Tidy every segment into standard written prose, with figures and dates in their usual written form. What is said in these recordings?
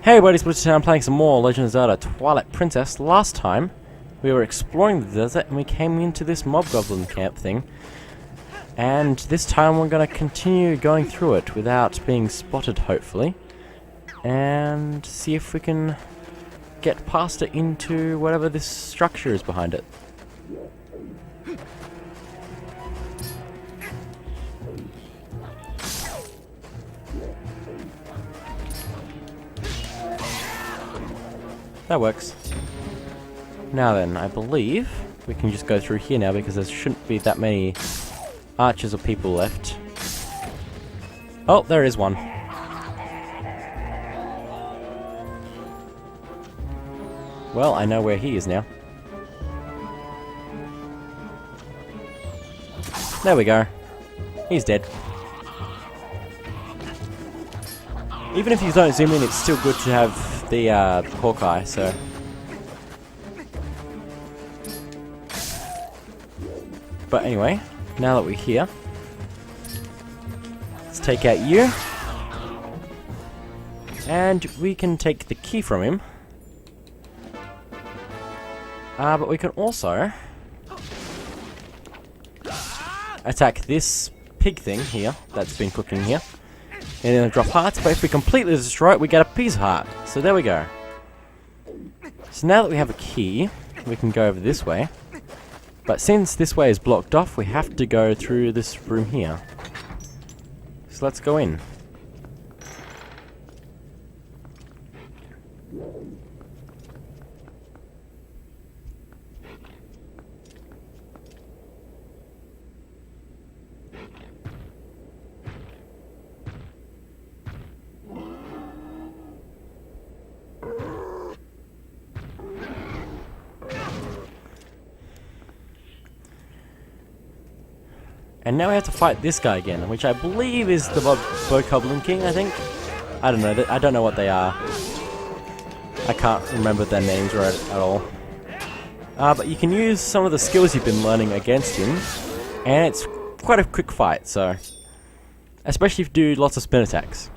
Hey everybody, it's I'm playing some more Legend of Zelda Twilight Princess. Last time, we were exploring the desert and we came into this mob goblin camp thing. And this time we're going to continue going through it without being spotted, hopefully. And see if we can get past it into whatever this structure is behind it. That works. Now then, I believe we can just go through here now because there shouldn't be that many archers or people left. Oh, there is one. Well, I know where he is now. There we go. He's dead. Even if you don't zoom in, it's still good to have the Hawkeye, so... But anyway, now that we're here, let's take out you. And we can take the key from him. But we can also attack this pig thing here that's been cooking here. And it'll drop hearts, but if we completely destroy it, we get a piece of heart. So there we go. So now that we have a key, we can go over this way. But since this way is blocked off, we have to go through this room here. So let's go in. And now we have to fight this guy again, which I believe is the Bokoblin King, I think. I don't know. I don't know what they are. I can't remember their names right at all. But you can use some of the skills you've been learning against him, and it's quite a quick fight, so... Especially if you do lots of spin attacks.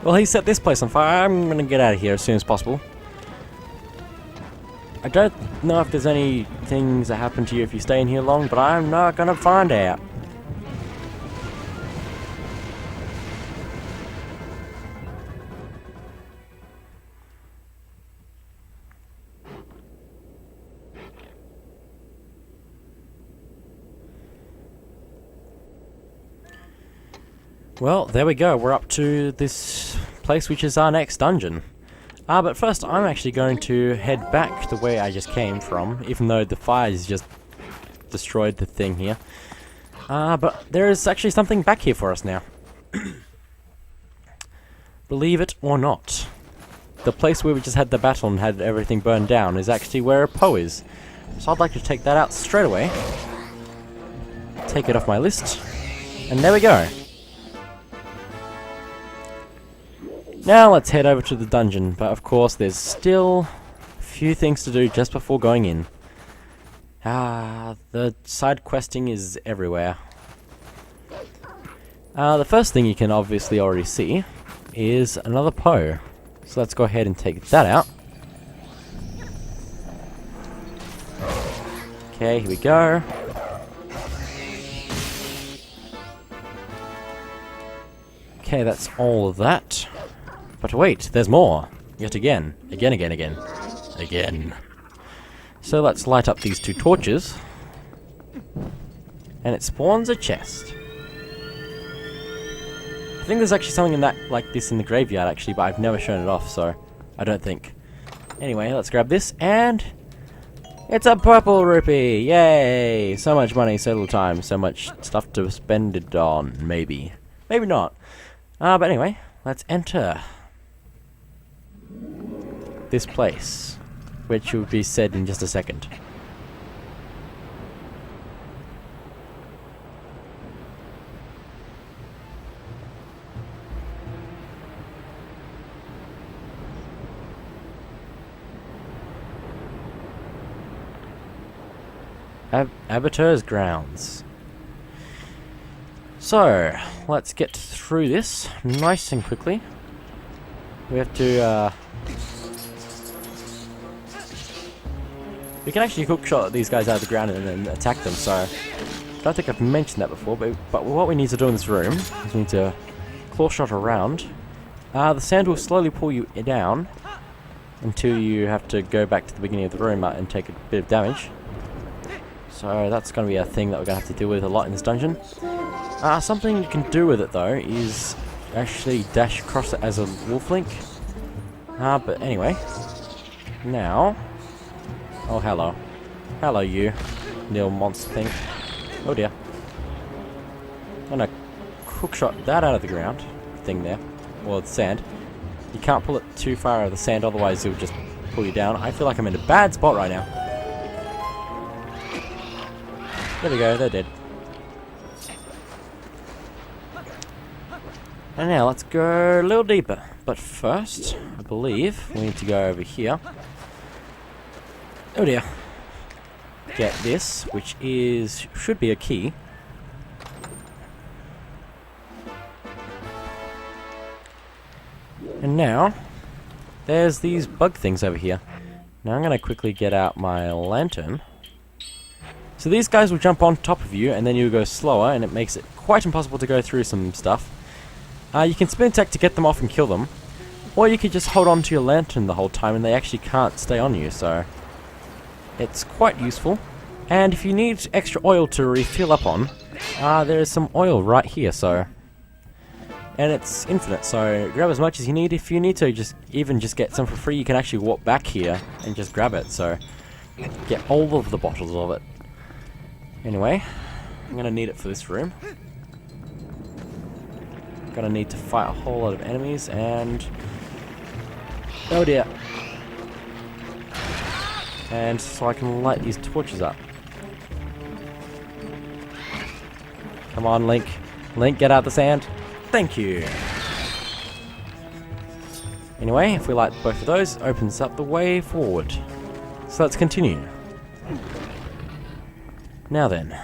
Well, he set this place on fire. I'm gonna get out of here as soon as possible. I don't know if there's any things that happen to you if you stay in here long, but I'm not gonna find out. Well, there we go. We're up to this place, which is our next dungeon. But first, I'm actually going to head back the way I just came from, even though the fires just destroyed the thing here. But there is actually something back here for us now. Believe it or not, the place where we just had the battle and had everything burned down is actually where Poe is. So I'd like to take that out straight away. Take it off my list. And there we go. Now let's head over to the dungeon, but of course there's still few things to do just before going in. The side questing is everywhere. The first thing you can obviously already see is another Poe. So let's go ahead and take that out. Okay, here we go. Okay, that's all of that. But wait, there's more. Yet again. Again. So let's light up these 2 torches. And it spawns a chest. I think there's actually something in that like this in the graveyard actually, but I've never shown it off, so I don't think. Anyway, let's grab this, and it's a purple rupee! Yay! So much money, so little time, so much stuff to spend it on, maybe. Maybe not. But anyway, let's enter this place, which will be said in just a second. Arbiter's grounds. So, let's get through this nice and quickly. We have to, we can actually hookshot these guys out of the ground and then attack them, so I don't think I've mentioned that before, but what we need to do in this room is we need to claw shot around. The sand will slowly pull you down until you have to go back to the beginning of the room and take a bit of damage. So that's going to be a thing that we're going to have to deal with a lot in this dungeon. Something you can do with it though is actually dash across it as a wolf link. But anyway, now, oh hello you little monster thing. Oh dear, I'm gonna hookshot that out of the ground thing there, or the sand. You can't pull it too far out of the sand, otherwise it will just pull you down. I feel like I'm in a bad spot right now. There we go, they're dead. And now let's go a little deeper. But first, I believe we need to go over here. Oh dear. Get this, which should be a key. And now, there's these bug things over here. Now I'm going to quickly get out my lantern. So these guys will jump on top of you, and then you go slower, and it makes it quite impossible to go through some stuff. You can spin attack to get them off and kill them, or you could just hold on to your lantern the whole time, and they actually can't stay on you, so it's quite useful. And if you need extra oil to refill up on, there is some oil right here, so... And it's infinite, so grab as much as you need. If you need to just get some for free, you can actually walk back here and just grab it, so get all of the bottles of it. Anyway, I'm gonna need it for this room. Gonna need to fight a whole lot of enemies, and oh dear. And so I can light these torches up. Come on, Link. Link, get out the sand. Thank you. Anyway, if we light both of those, it opens up the way forward. So let's continue. Now then.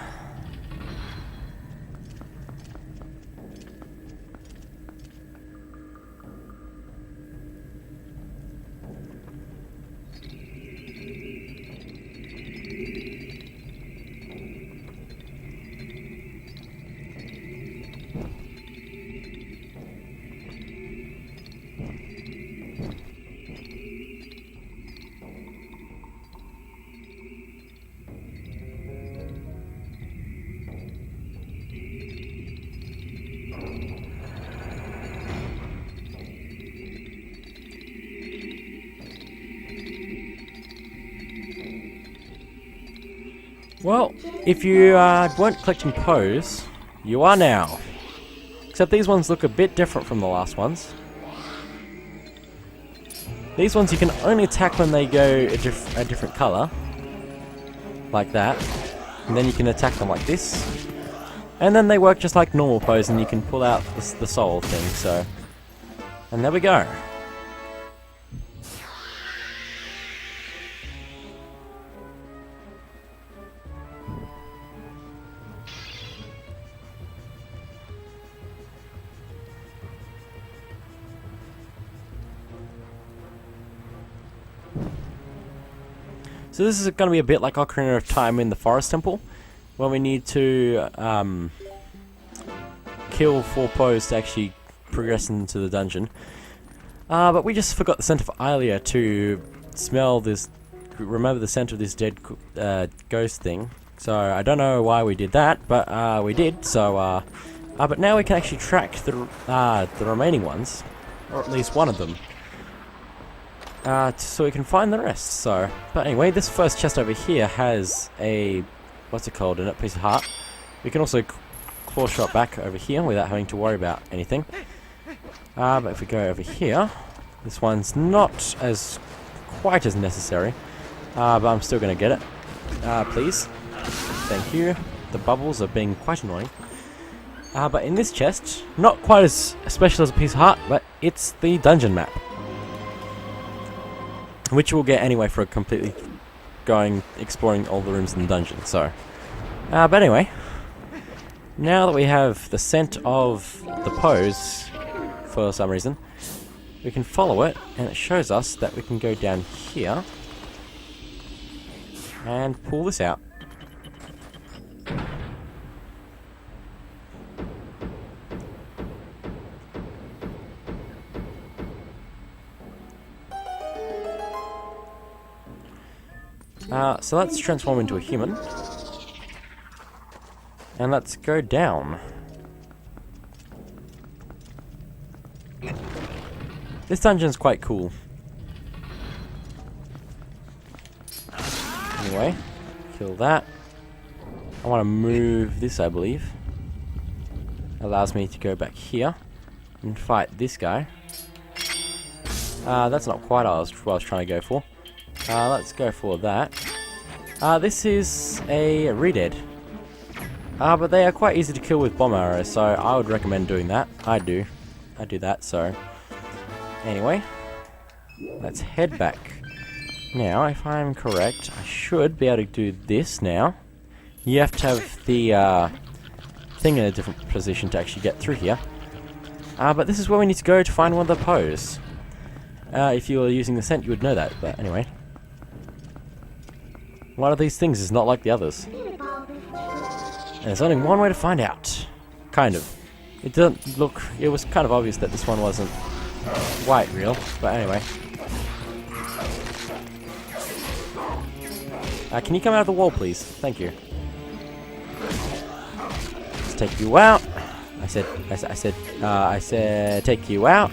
Well, if you weren't collecting Poes, you are now. Except these ones look a bit different from the last ones. These ones you can only attack when they go a different colour. Like that. And then you can attack them like this. And then they work just like normal Poes, and you can pull out the soul thing, so... And there we go. So this is going to be a bit like Ocarina of Time in the Forest Temple, where we need to kill 4 foes to actually progress into the dungeon. But we just forgot the scent of Hylia to smell this, remember the scent of this dead ghost thing. So I don't know why we did that, but we did. So, but now we can actually track the remaining ones, or at least one of them, so we can find the rest. So, but anyway, this first chest over here has a, what's it called, a piece of heart. We can also claw shot back over here without having to worry about anything. But if we go over here, this one's not as quite as necessary, but I'm still going to get it. Please. Thank you. The bubbles are being quite annoying. But in this chest, not quite as special as a piece of heart, but it's the dungeon map, which we'll get anyway for completely exploring all the rooms in the dungeon. So, but anyway, now that we have the scent of the pose, for some reason, we can follow it, and it shows us that we can go down here and pull this out. So let's transform into a human, and let's go down. This dungeon's quite cool. Anyway, kill that. I want to move this, I believe. Allows me to go back here and fight this guy. That's not quite what I was trying to go for. Let's go for that. This is a Redead. But they are quite easy to kill with bomb arrows, so I would recommend doing that. I do that, so... Anyway, let's head back. Now, if I'm correct, I should be able to do this now. You have to have the thing in a different position to actually get through here. But this is where we need to go to find one of the pose. If you were using the scent, you would know that, but anyway. One of these things is not like the others. And there's only one way to find out. Kind of. It doesn't look... It was kind of obvious that this one wasn't quite real, but anyway. Can you come out of the wall, please? Thank you. Let's take you out. I said take you out.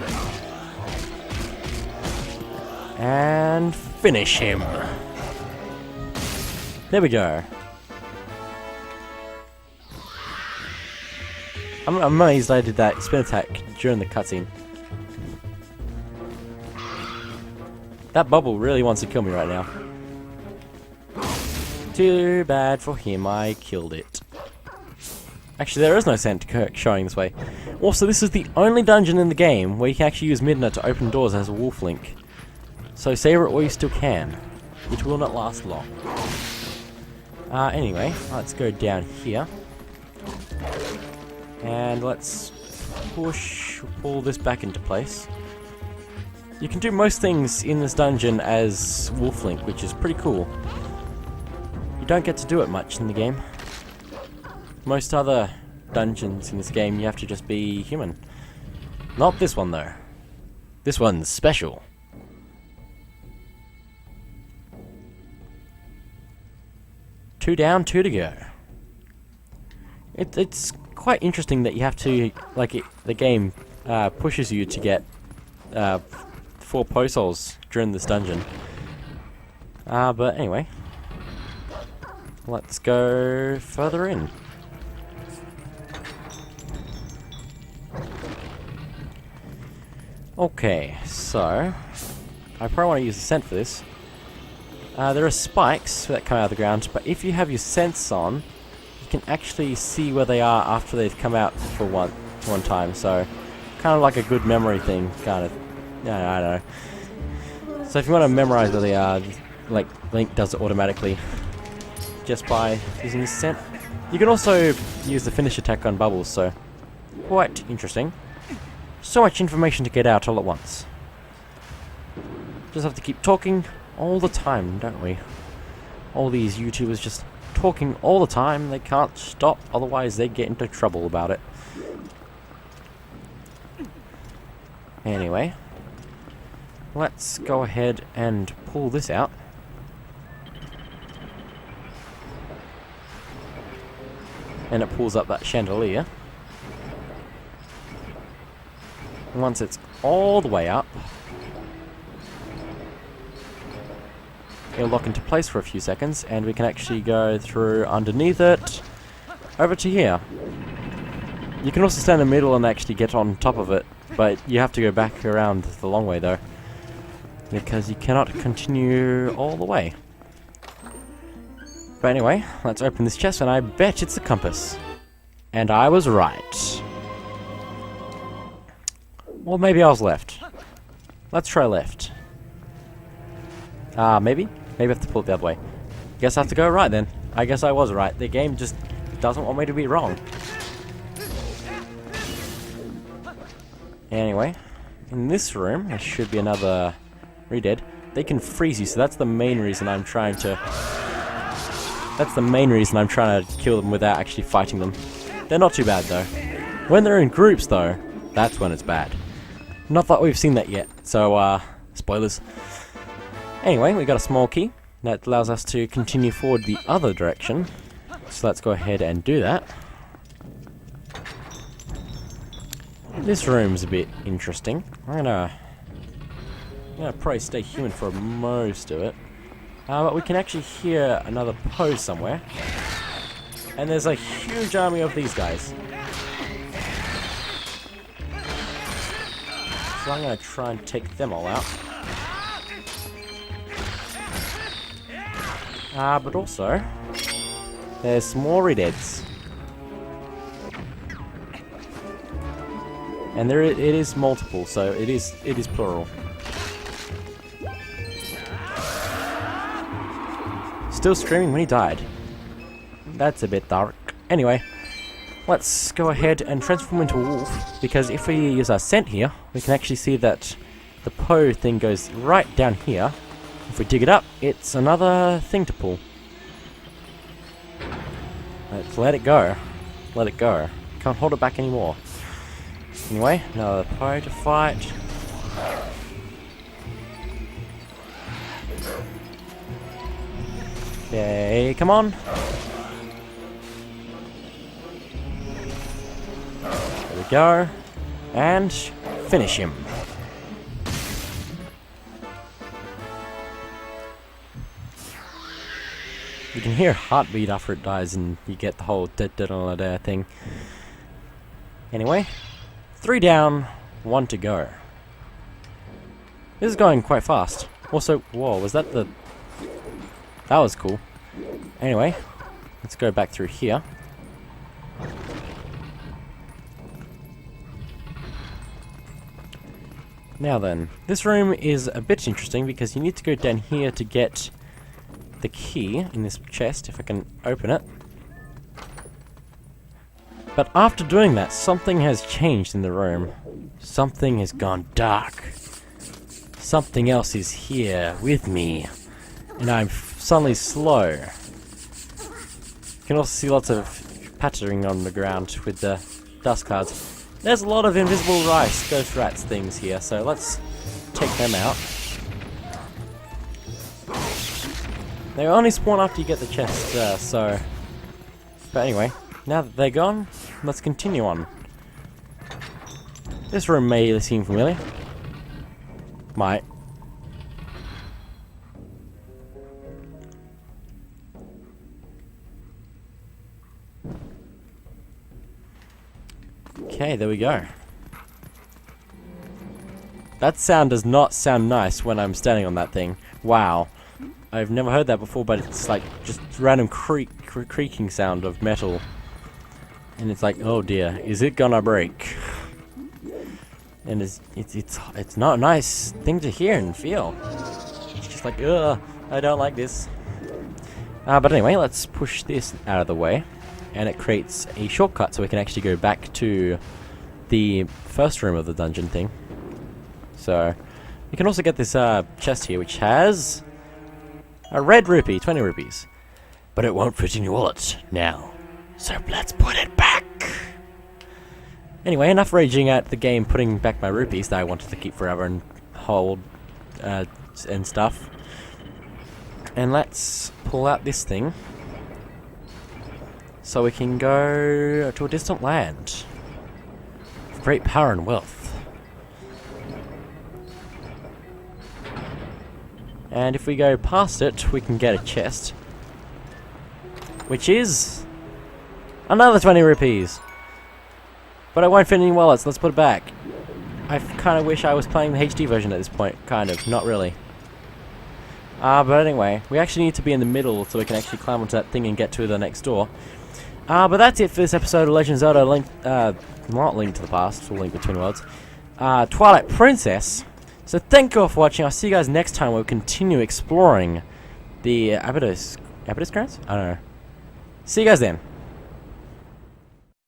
And finish him. There we go. I'm amazed I did that spin attack during the cutscene. That bubble really wants to kill me right now. Too bad for him, I killed it. Actually, there is no scent showing this way. Also, this is the only dungeon in the game where you can actually use Midna to open doors as a wolf link. So savor it while you still can. It will not last long. Anyway, let's go down here. And let's pull this back into place. You can do most things in this dungeon as wolf link, which is pretty cool. You don't get to do it much in the game. Most other dungeons in this game, you have to just be human. Not this one, though. This one's special. Two down, 2 to go. It's quite interesting that you have to, the game pushes you to get 4 post-holes during this dungeon. But anyway, let's go further in. Okay, so I probably want to use the scent for this. There are spikes that come out of the ground, but if you have your scents on, you can actually see where they are after they've come out for one time. So, kind of like a good memory thing, kind of. Yeah, I don't know. So if you want to memorize where they are, like Link does it automatically, just by using the scent. You can also use the finish attack on bubbles. So, quite interesting. So much information to get out all at once. Just have to keep talking all the time, don't we? All these YouTubers just talking all the time. They can't stop, otherwise they get into trouble about it. Anyway, let's go ahead and pull this out. And it pulls up that chandelier. Once it's all the way up, it'll lock into place for a few seconds, and we can actually go through underneath it, over to here. You can also stand in the middle and actually get on top of it, but you have to go back around the long way though, because you cannot continue all the way. But anyway, let's open this chest, and I bet it's a compass. And I was right. Well, maybe I was left. Let's try left. Maybe? Maybe I have to pull it the other way. Guess I have to go right then. I guess I was right. The game just doesn't want me to be wrong. Anyway, in this room, there should be another re-dead. They can freeze you, so that's the main reason I'm trying to... That's the main reason I'm trying to kill them without actually fighting them. They're not too bad though. When they're in groups though, that's when it's bad. Not that we've seen that yet, so spoilers. Anyway, we got a small key that allows us to continue forward the other direction. So let's go ahead and do that. This room's a bit interesting. I'm gonna probably stay human for most of it. But we can actually hear another pose somewhere. And there's a huge army of these guys. So I'm going to try and take them all out. But also, there's some more re-deads. And it is multiple, so it is plural. Still screaming when he died. That's a bit dark. Anyway, let's go ahead and transform into a wolf, because if we use our scent here, we can actually see that the Poe thing goes right down here. If we dig it up, it's another thing to pull. Let's let it go. Let it go. Can't hold it back anymore. Anyway, another Poe to fight. Okay, come on. There we go. And finish him. You can hear heartbeat after it dies, and you get the whole da-da-da-da thing. Anyway, 3 down, 1 to go. This is going quite fast. Also, whoa, was that the... That was cool. Anyway, let's go back through here. Now then, this room is a bit interesting because you need to go down here to get the key in this chest, if I can open it. But after doing that, something has changed in the room. Something has gone dark. Something else is here with me. And I'm suddenly slow. You can also see lots of pattering on the ground with the dust clouds. There's a lot of invisible ghost rats things here, so let's take them out. They only spawn after you get the chest, so... But anyway, now that they're gone, let's continue on. This room may seem familiar. Might. Okay, there we go. That sound does not sound nice when I'm standing on that thing. Wow. I've never heard that before, but it's like just random creaking sound of metal. And it's like, oh dear, is it gonna break? And it's not a nice thing to hear and feel. It's just like, ugh, I don't like this. But anyway, let's push this out of the way. And it creates a shortcut so we can actually go back to the first room of the dungeon thing. So, you can also get this chest here, which has A red rupee, 20 rupees. But it won't fit in your wallet now. So let's put it back. Anyway, enough raging at the game putting back my rupees that I wanted to keep forever and hold and stuff. And let's pull out this thing so we can go to a distant land of great power and wealth. And if we go past it, we can get a chest, which is another 20 rupees. But it won't fit in any wallets. Let's put it back. I kind of wish I was playing the HD version at this point. Kind of. Not really. But anyway, we actually need to be in the middle so we can actually climb onto that thing and get to the next door. But that's it for this episode of Legend of Zelda Link, not Link to the Past, or Link Between Worlds. Twilight Princess. So thank you all for watching. I'll see you guys next time where we continue exploring the Arbiter's Grants? I don't know. See you guys then.